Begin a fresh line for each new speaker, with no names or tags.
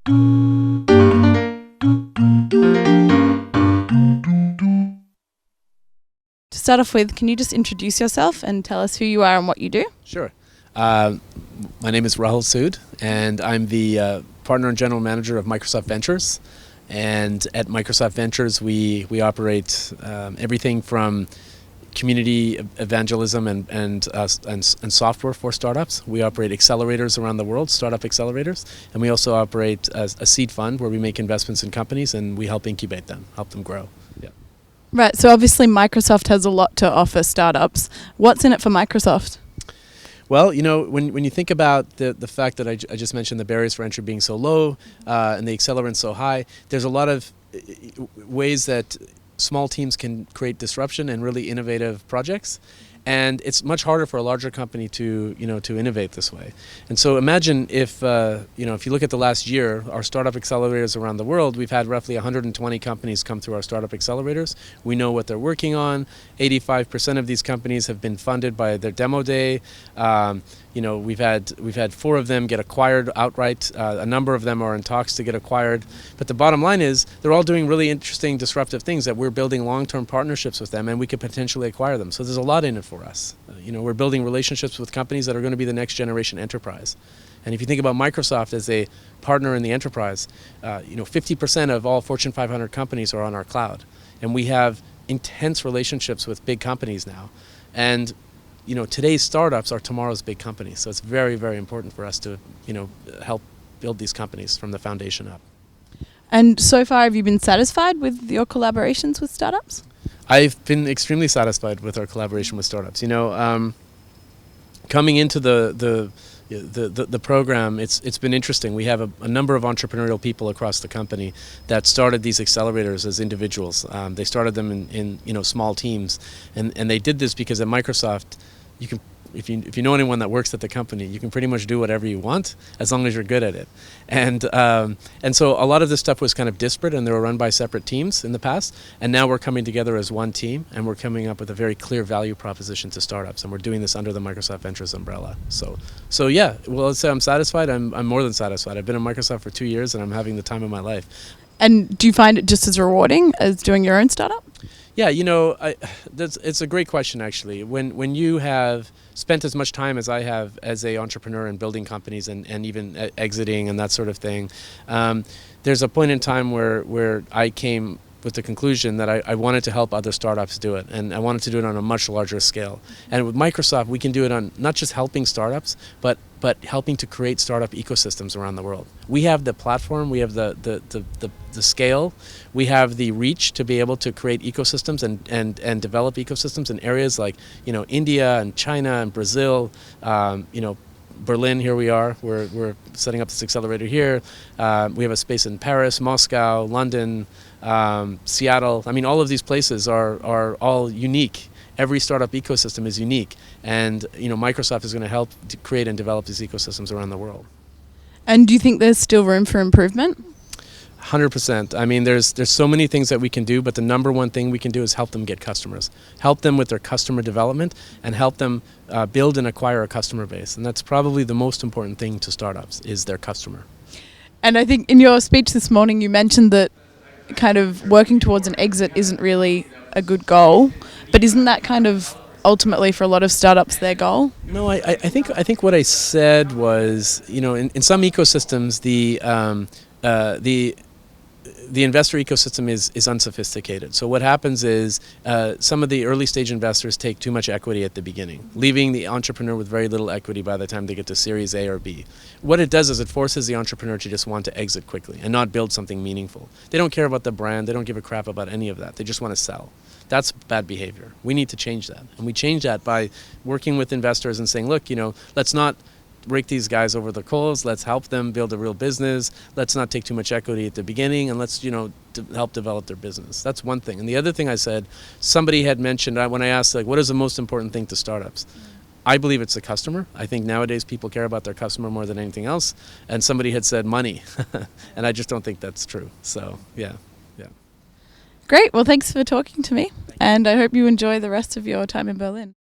To start off with, can you just introduce yourself and tell us who you are and what you do?
Sure. My name is Rahul Sood, and I'm the partner and general manager of Microsoft Ventures. And at Microsoft Ventures, we operate everything from community evangelism and software for startups. We operate accelerators around the world, startup accelerators, and we also operate a seed fund where we make investments in companies and we help incubate them, help them grow. Yeah.
Right, so obviously Microsoft has a lot to offer startups. What's in it for Microsoft?
Well, you know, when you think about the fact that I just mentioned the barriers for entry being so low and the accelerant so high, there's a lot of ways that small teams can create disruption and really innovative projects. And it's much harder for a larger company to innovate this way. And so imagine if you look at the last year, our startup accelerators around the world, we've had roughly 120 companies come through our startup accelerators. We know what they're working on. 85% of these companies have been funded by their demo day. We've had 4 of them get acquired outright. A number of them are in talks to get acquired. But the bottom line is they're all doing really interesting, disruptive things that we're building long-term partnerships with them, and we could potentially acquire them. So there's a lot in it for us. We're building relationships with companies that are going to be the next generation enterprise. And if you think about Microsoft as a partner in the enterprise, 50% of all Fortune 500 companies are on our cloud. And we have intense relationships with big companies now. And today's startups are tomorrow's big companies. So it's very, very important for us to, help build these companies from the foundation up.
And so far, have you been satisfied with your collaborations with startups?
I've been extremely satisfied with our collaboration with startups. Coming into the program, it's been interesting. We have a number of entrepreneurial people across the company that started these accelerators as individuals. They started them in small teams, and they did this because at Microsoft, you can. If you know anyone that works at the company, you can pretty much do whatever you want as long as you're good at it. And so a lot of this stuff was kind of disparate, and they were run by separate teams in the past. And now we're coming together as one team, and we're coming up with a very clear value proposition to startups. And we're doing this under the Microsoft Ventures umbrella. So yeah, well, let's say I'm satisfied. I'm more than satisfied. I've been at Microsoft for 2 years, and I'm having the time of my life.
And do you find it just as rewarding as doing your own startup?
Yeah, it's a great question, actually. When you have spent as much time as I have as an entrepreneur in building companies and even exiting and that sort of thing, there's a point in time where I came with the conclusion that I wanted to help other startups do it, and I wanted to do it on a much larger scale. And with Microsoft, we can do it on not just helping startups, but helping to create startup ecosystems around the world. We have the platform, we have the scale, we have the reach to be able to create ecosystems and develop ecosystems in areas like India and China and Brazil. Berlin, here we are. We're setting up this accelerator here. We have a space in Paris, Moscow, London, Seattle. I mean, all of these places are all unique. Every startup ecosystem is unique, and Microsoft is going to help to create and develop these ecosystems around the world.
And do you think there's still room for improvement?
100%. I mean, there's so many things that we can do, but the number one thing we can do is help them get customers, help them with their customer development, and help them build and acquire a customer base. And that's probably the most important thing to startups, is their customer.
And I think in your speech this morning, you mentioned that kind of working towards an exit isn't really a good goal, but isn't that kind of ultimately for a lot of startups their goal?
No, I think what I said was, in some ecosystems, the investor ecosystem is unsophisticated. So what happens is some of the early stage investors take too much equity at the beginning, leaving the entrepreneur with very little equity by the time they get to Series A or B. What it does is it forces the entrepreneur to just want to exit quickly and not build something meaningful. They don't care about the brand. They don't give a crap about any of that. They just want to sell. That's bad behavior. We need to change that. And we change that by working with investors and saying, look, let's not rake these guys over the coals. Let's help them build a real business. Let's not take too much equity at the beginning, and let's help develop their business. That's one thing. And the other thing I said, somebody had mentioned when I asked what is the most important thing to startups, I believe it's the customer. I think nowadays people care about their customer more than anything else. And somebody had said money, and I just don't think that's true. So yeah.
Great. Well, thanks for talking to me, and I hope you enjoy the rest of your time in Berlin.